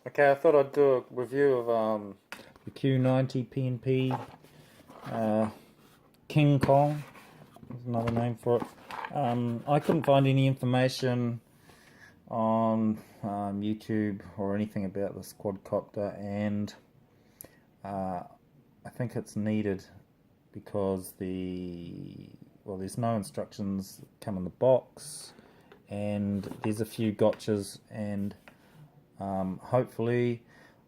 Okay, I thought I'd do a review of the Q90 PNP Kingkong. There's another name for it. I couldn't find any information on YouTube or anything about this quadcopter, and I think it's needed because there's no instructions come in the box, and there's a few gotchas, and hopefully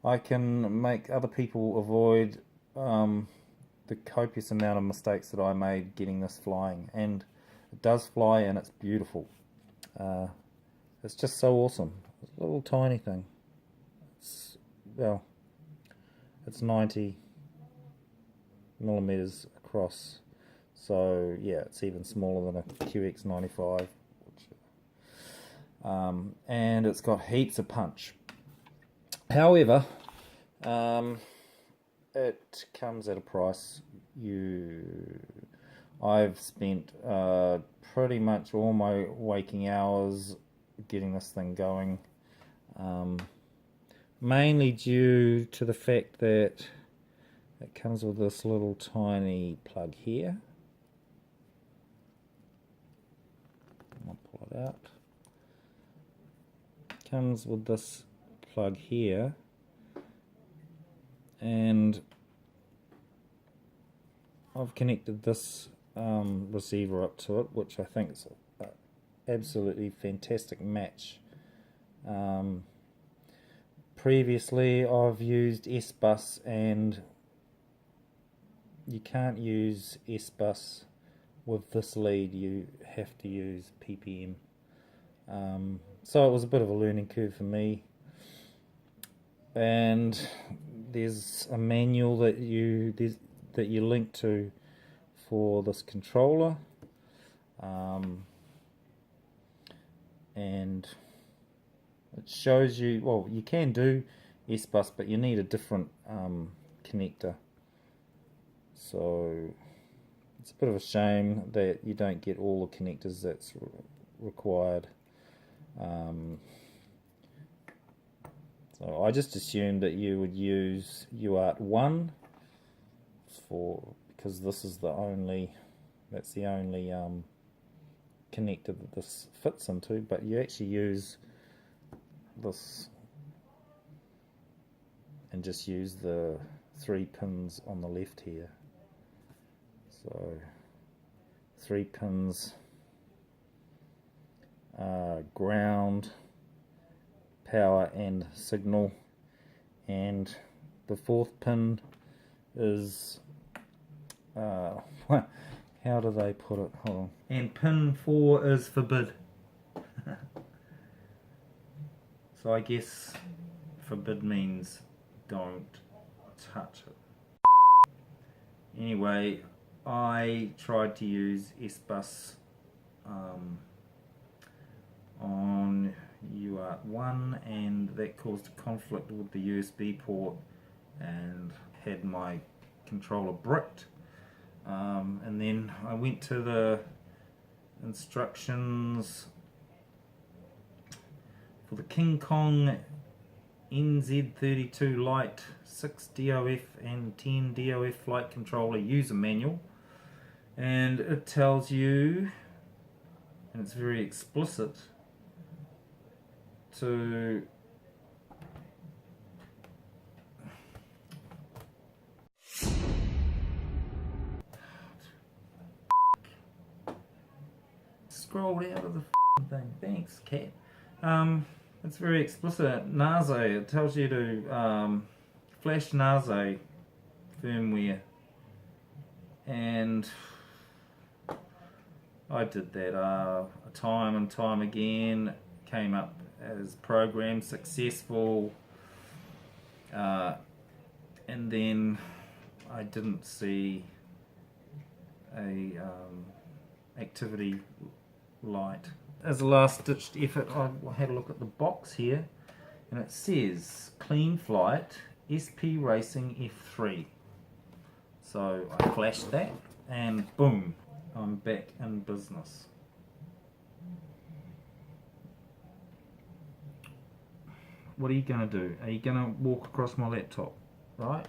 I can make other people avoid the copious amount of mistakes that I made getting this flying. And it does fly, and it's beautiful. It's just so awesome. It's a little tiny thing. It's 90 millimeters across, so yeah, it's even smaller than a QX95, and it's got heaps of punch. However, it comes at a price. I've spent pretty much all my waking hours getting this thing going, mainly due to the fact that it comes with this little tiny plug here. I'll pull it out. It comes with this plug here, and I've connected this receiver up to it, which I think is an absolutely fantastic match. Previously I've used S-Bus, and you can't use S-Bus with this lead, you have to use PPM. So it was a bit of a learning curve for me, and there's a manual that you link to for this controller, and it shows you, well, you can do S-Bus, but you need a different connector. So it's a bit of a shame that you don't get all the connectors that's required. So I just assumed that you would use UART 1 because this is the only connector that this fits into, but you actually use this and just use the 3 pins on the left here. So 3 pins, ground, power and signal, and the 4th pin is how do they put it? Hold on. And pin 4 is forbid. So I guess forbid means don't touch it. Anyway, I tried to use S-Bus on UART 1, and that caused a conflict with the USB port and had my controller bricked. And then I went to the instructions for the Kingkong NZ32 Lite 6 DOF and 10 DOF flight controller user manual, and it tells you, and it's very explicit, to scrolled out of the thing. Thanks, cat. It's very explicit. NASE, it tells you to flash NASE firmware, and I did that time and time again. Came up as program successful, and then I didn't see a activity light. As a last ditched effort, I had a look at the box here, and it says clean flight SP Racing F3. So I flashed that, and boom, I'm back in business. what are you gonna do? Are you gonna walk across my laptop, right?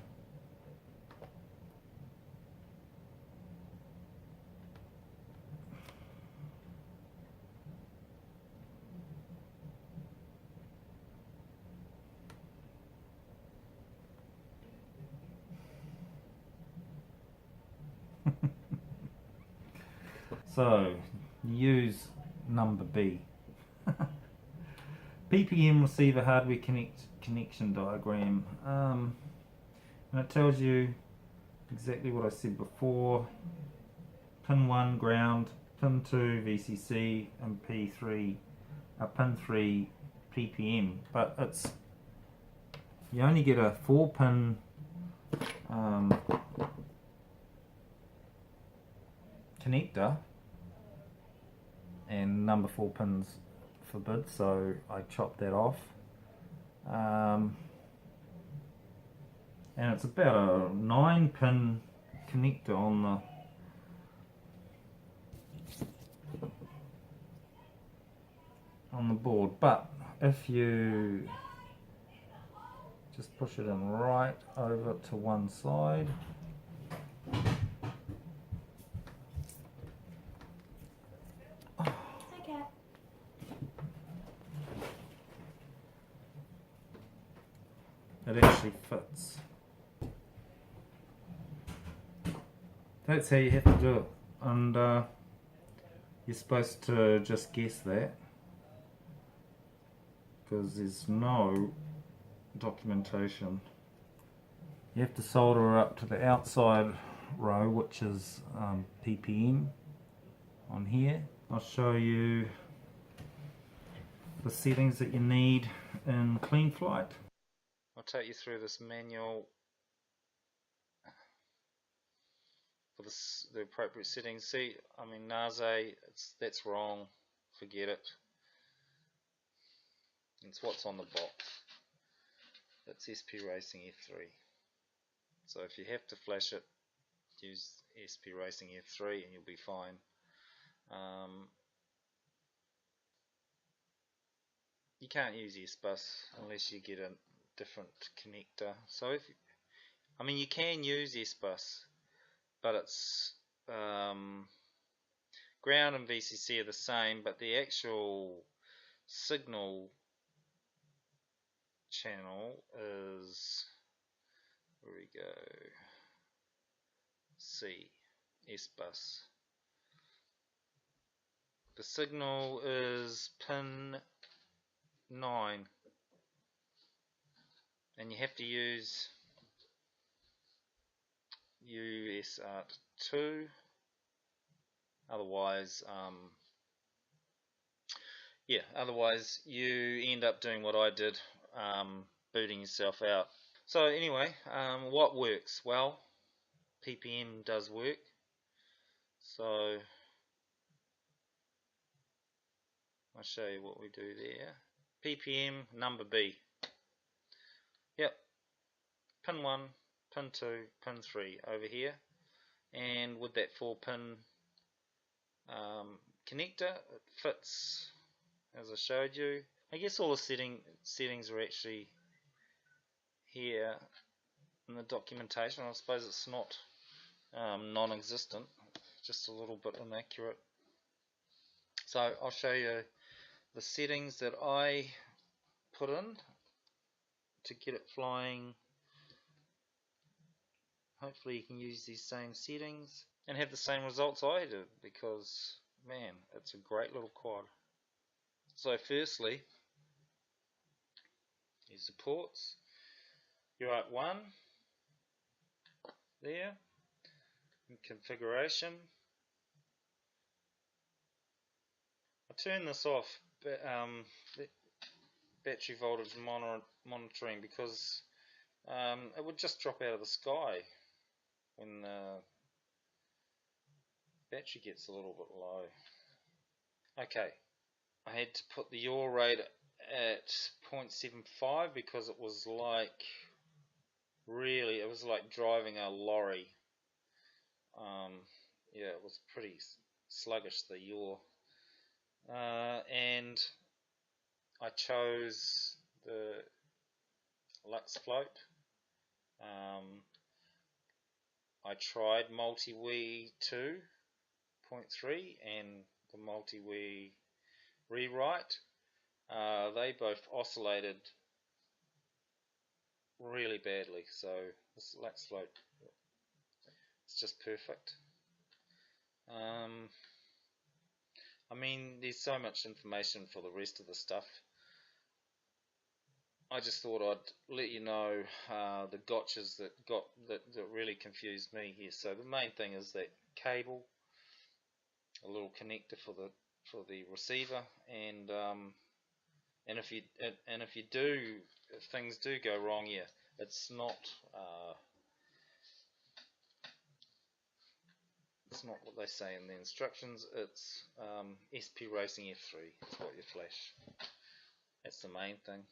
So, use number B. PPM receiver hardware connection diagram. And it tells you exactly what I said before. Pin 1 ground, pin 2 VCC, and pin 3 PPM. But it's, you only get a 4-pin connector, and number 4 pins forbid, so I chopped that off. And it's about a 9-pin connector on the board, but if you just push it in right over to one side, it actually fits. That's how you have to do it, and you're supposed to just guess that, because there's no documentation. You have to solder up to the outside row, which is PPM on here. I'll show you the settings that you need in CleanFlight. I'll take you through this manual for the appropriate settings. See, I mean, NASE, that's wrong, forget it. It's what's on the box. That's SP Racing F3. So if you have to flash it, use SP Racing F3 and you'll be fine. You can't use S-Bus unless you get a different connector. So I mean, you can use S-Bus, but it's ground and VCC are the same, but the actual signal channel is, where we go, C, S-Bus. The signal is pin 9, and you have to use USART2, otherwise otherwise you end up doing what I did, booting yourself out. So anyway, what works? Well, PPM does work. So I'll show you what we do there. PPM number B. Yep. Pin 1, pin 2, pin 3 over here. And with that 4-pin connector, it fits as I showed you. I guess all the settings are actually here in the documentation. I suppose it's not non-existent, just a little bit inaccurate. So I'll show you the settings that I put in to get it flying. Hopefully you can use these same settings and have the same results I did, because man, it's a great little quad. So firstly, here's the ports. You're at 1 there in configuration. I turn this off, battery voltage monitoring, because it would just drop out of the sky when the battery gets a little bit low. Okay, I had to put the yaw rate at 0.75 because it was like, really, it was like driving a lorry. Yeah, it was pretty sluggish, the yaw. And I chose the Lux float. I tried multi-wii 2.3 and the multi-wii rewrite. They both oscillated really badly, so this Lux float is just perfect. I mean, there's so much information for the rest of the stuff. I just thought I'd let you know the gotchas that really confused me here. So the main thing is that cable, a little connector for the receiver, and if things do go wrong, yeah, it's not what they say in the instructions. It's SP Racing F3. It's what you flash. That's the main thing.